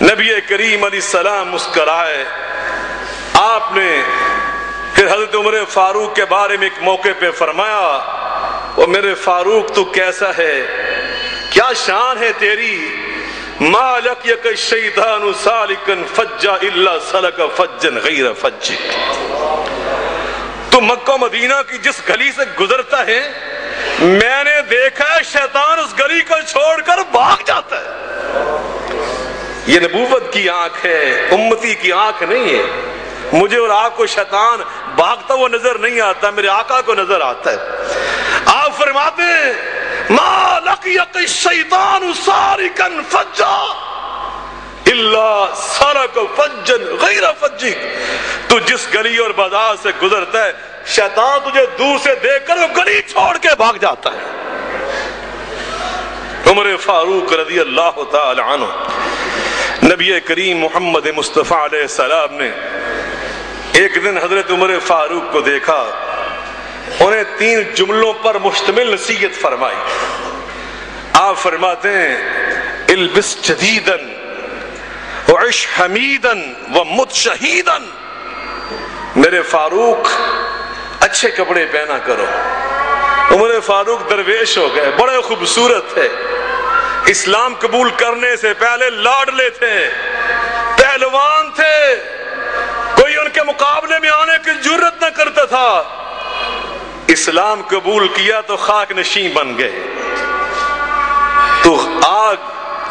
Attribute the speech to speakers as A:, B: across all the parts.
A: نبی کریم علیہ السلام مسکرائے. آپ نے پھر حضرت عمر فاروق کے بارے میں ایک موقع پہ فرمایا, او میرے فاروق تو کیسا ہے, کیا شان ہے تیری. ما لقيك الشيطان سالكا فجا الا سلك فجا غير فجك. تو مکہ مدینہ کی جس گلی سے گزرتا ہے میں نے دیکھا ہے شیطان اس گلی کو چھوڑ کر بھاگ جاتا ہے. یہ نبوت کی آنکھ ہے, امتی کی آنکھ نہیں ہے. مجھے اور آپ کو شیطان بھاگتا ہوا نظر نہیں آتا, میرے آقا کو نظر آتا ہے. آپ فرماتے ہیں ما لقيك الشيطان سالكا فجا الا سلك فجا غير فجك. تو جس گلی اور بازار سے گزرتا ہے شیطان تجھے دور سے دیکھ کر وہ گلی چھوڑ کے بھاگ جاتا ہے. عمر فاروق رضی اللہ تعالی عنہ, نبی کریم محمد مصطفیٰ علیہ السلام نے ایک دن حضرت عمر فاروق کو دیکھا, انہیں 3 جملوں پر مشتمل نصیحت فرمائی. آپ فرماتے ہیں البس جدیدا وعش حمیدا ومت شہیدا. میرے فاروق اچھے کپڑے پہنا کرو. عمر فاروق درویش ہو گئے, بڑے خوبصورت تھے, اسلام قبول کرنے سے پہلے لاڈلے تھے, پہلوان تھے, کوئی ان کے مقابلے میں آنے کی جرت نہ کرتا تھا. اسلام قبول کیا تو خاک نشین بن گئے. تو آگ,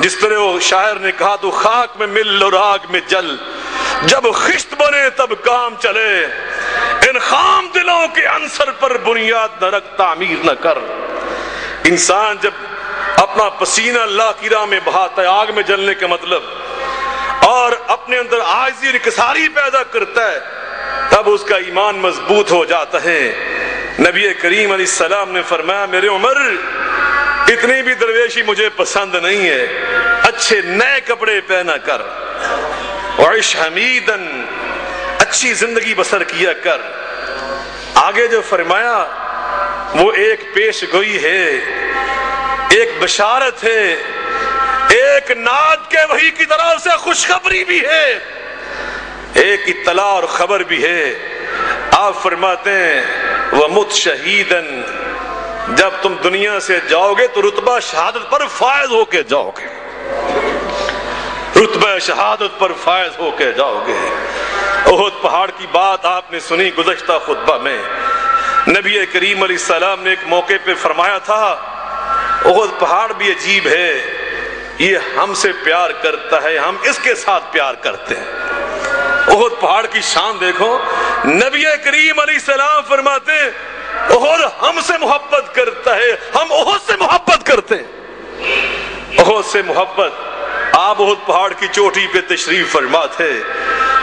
A: جس طرح وہ شاعر نے کہا, تو خاک میں مل اور آگ میں جل, جب خشت بنے تب کام چلے, ان خام دلوں کے عنصر پر بنیاد نہ رکھ تعمیر نہ کر. انسان جب اپنا پسینہ اللہ کی راہ میں بہاتا ہے, آگ میں جلنے کا مطلب, اور اپنے اندر عاجزی اور انکساری پیدا کرتا ہے, تب اس کا ایمان مضبوط ہو جاتا ہے. نبی کریم علیہ السلام نے فرمایا میرے عمر اتنی بھی درویشی مجھے پسند نہیں ہے, اچھے نئے کپڑے پہنا کر, وعش حمیداً, اچھی زندگی بسر کیا کر. آگے جو فرمایا وہ ایک پیش گوئی ہے, ایک بشارت ہے, ایک نعت کے وحی کی طرف سے خوشخبری بھی ہے, ایک اطلاع اور خبر بھی ہے. آپ فرماتے ہیں وَمُتْ شَهِيدًا, جب تم دنیا سے جاؤ گے تو رتبہ شہادت پر فائز ہو کے جاؤ گے, رتبہ شہادت پر فائز ہو کے جاؤ گے. احد پہاڑ کی بات آپ نے سنی گزشتہ خطبہ میں. نبی کریم علیہ السلام نے ایک موقع پہ فرمایا تھا احد پہاڑ بھی عجیب ہے, یہ ہم سے پیار کرتا ہے, ہم اس کے ساتھ پیار کرتے ہیں. احد پہاڑ کی شان دیکھو. نبی کریم علیہ السلام فرماتے ہیں احد ہم سے محبت کرتا ہے, ہم احد سے محبت کرتے ہیں. احد سے محبت. آپ احد پہاڑ کی چوٹی پہ تشریف فرما تھے,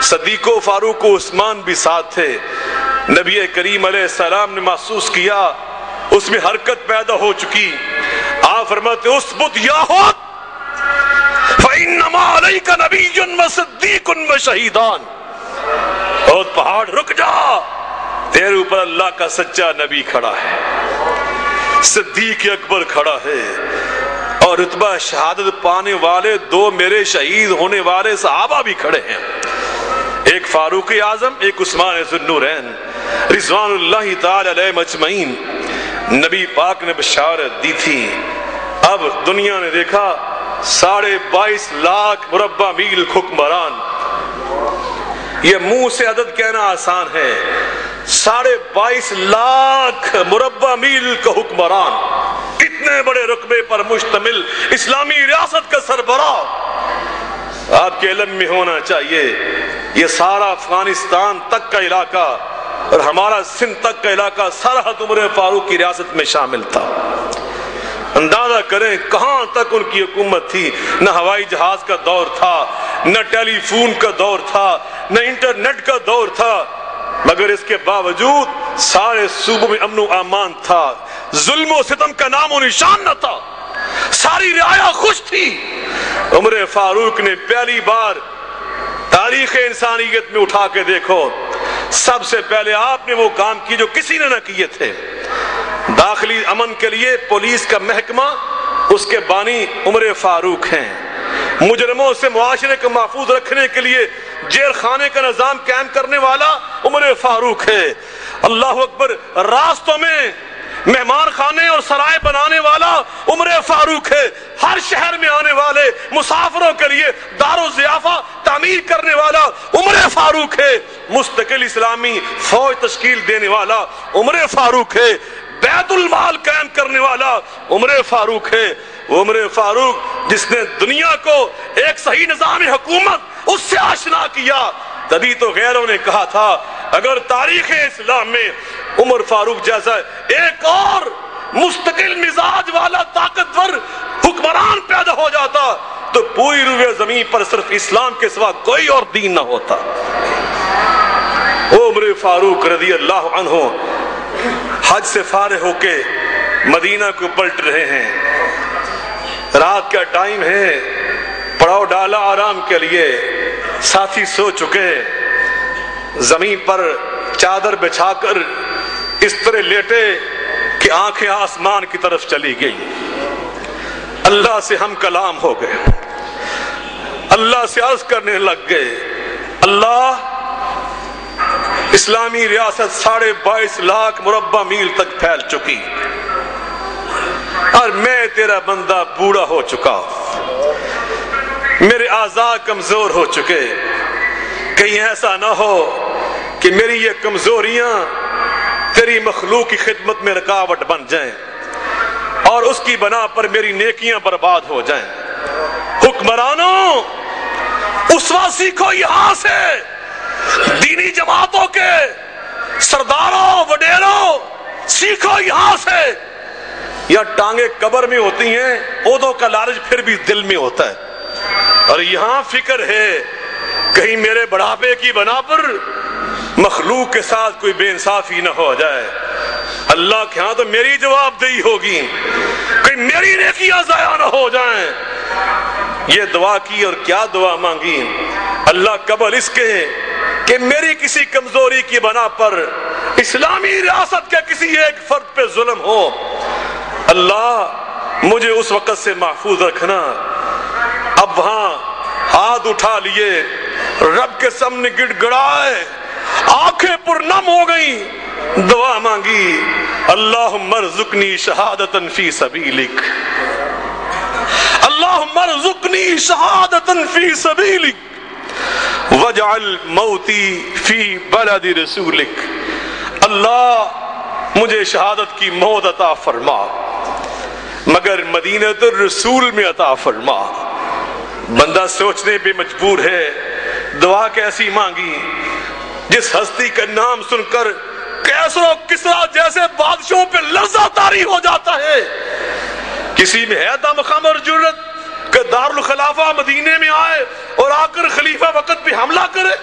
A: صدیق و فاروق و عثمان بھی ساتھ تھے. نبی کریم علیہ السلام نے محسوس کیا اس میں حرکت پیدا ہو چکی. آپ فرماتے اثبت یا احد فَإِنَّمَا عَلَيْكَ نَبِيٌّ وَصِدِّيقٌ وَشَهِيدَانِ. احد پہاڑ رک جا, تیرے اوپر اللہ کا سچا نبی کھڑا ہے, صدیق اکبر کھڑا ہے, اور رتبہ شہادت پانے والے 2 میرے شہید ہونے والے صحابہ بھی کھڑے ہیں, ایک فاروق اعظم, ایک عثمان ذو النورین رضوان اللہ تعالی علیہ اجمعین. نبی پاک نے بشارت دی تھی. اب دنیا نے دیکھا 22.5 لاکھ مربع میل حکمران. یہ منہ سے عدد کہنا آسان ہے, 22.5 لاکھ مربع میل کا حکمران, اتنے بڑے رقبے پر مشتمل اسلامی ریاست کا سربراہ. آپ کے علم میں ہونا چاہیے یہ سارا افغانستان تک کا علاقہ اور ہمارا سندھ تک کا علاقہ سرحد عمر فاروق کی ریاست میں شامل تھا. اندازہ کریں کہاں تک ان کی حکومت تھی. نہ ہوائی جہاز کا دور تھا, نہ ٹیلی فون کا دور تھا, نہ انٹرنیٹ کا دور تھا, مگر اس کے باوجود سارے صوبوں میں امن و امان تھا, ظلم و ستم کا نام و نشان نہ تھا, ساری رعایا خوش تھی. عمر فاروق نے پہلی بار تاریخ انسانیت میں اٹھا کے دیکھو, سب سے پہلے آپ نے وہ کام کی جو کسی نے نہ کیے تھے. داخلی امن کے لیے پولیس کا محکمہ, اس کے بانی عمر فاروق ہیں. مجرموں سے معاشرے کو محفوظ رکھنے کے لیے جیل خانے کا نظام قائم کرنے والا عمر فاروق ہے۔ اللہ اکبر، راستوں میں مہمان خانے اور سرائے بنانے والا عمر فاروق ہے۔ ہر شہر میں آنے والے مسافروں کے لیے دار و ضیافہ تعمیر کرنے والا عمر فاروق ہے۔ مستقل اسلامی فوج تشکیل دینے والا عمر فاروق ہے۔ بیت المال قائم کرنے والا عمر فاروق ہے۔ عمر فاروق جس نے دنیا کو ایک صحیح نظام حکومت اس سے آشنا کیا۔ تبھی تو غیروں نے کہا تھا اگر تاریخ اسلام میں عمر فاروق جیسا ایک اور مستقل مزاج والا طاقتور حکمران پیدا ہو جاتا تو پوری روئے زمین پر صرف اسلام کے سوا کوئی اور دین نہ ہوتا۔ عمر فاروق رضی اللہ عنہ حج سے فارغ ہو کے مدینہ کو پلٹ رہے ہیں۔ رات کا ٹائم ہے، پڑاؤ ڈالا آرام کے لیے، ساتھی سو چکے، زمین پر چادر بچھا کر اس طرح لیٹے کہ آنکھیں آسمان کی طرف چلی گئی۔ اللہ سے ہم کلام ہو گئے، اللہ سے عرض کرنے لگ گئے، اللہ اسلامی ریاست 22.5 لاکھ مربع میل تک پھیل چکی اور میں تیرا بندہ بوڑھا ہو چکا، میرے اعضاء کمزور ہو چکے، کہیں ایسا نہ ہو کہ میری یہ کمزوریاں تیری مخلوق کی خدمت میں رکاوٹ بن جائیں اور اس کی بنا پر میری نیکیاں برباد ہو جائیں۔ حکمرانوں، اسوہ سیکھو یہاں سے، دینی جماعتوں کے سرداروں وڈیروں سیکھو یہاں سے۔ یا ٹانگیں قبر میں ہوتی ہیں، عہدوں کا لالچ پھر بھی دل میں ہوتا ہے، اور یہاں فکر ہے کہیں میرے بڑھاپے کی بنا پر مخلوق کے ساتھ کوئی بے انصافی نہ ہو جائے۔ اللہ کے ہاں تو میری جواب دہی ہوگی، کہیں میری نیکیاں ضائع نہ ہو جائیں۔ یہ دعا کی اور کیا دعا مانگی، اللہ قبل اس کے کہ میری کسی کمزوری کی بنا پر اسلامی ریاست کے کسی ایک فرد پہ ظلم ہو، اللہ مجھے اس وقت سے محفوظ رکھنا۔ اب وہاں ہاتھ اٹھا لیے، رب کے سامنے گڑ گڑائے، آنکھیں پر نم ہو گئیں، دعا مانگی، اللہم ارزقنی شہادتا فی سبیلک، اللہم ارزقنی شہادتا فی سبیلک وجعل موتی فی بلد رسولک۔ اللہ مجھے شہادت کی موت عطا فرما، مگر مدینہ الرسول میں عطا فرما۔ بندہ سوچنے پہ مجبور ہے، دعا کیسی مانگی جس ہستی کا نام سن کر کیسر و کسریٰ جیسے بادشاہوں پہ لرزہ طاری ہو جاتا ہے۔ کسی میں ہے دم خم اور جرت کہ دارالخلافہ مدینے میں آئے اور آ کر خلیفہ وقت پہ حملہ کرے؟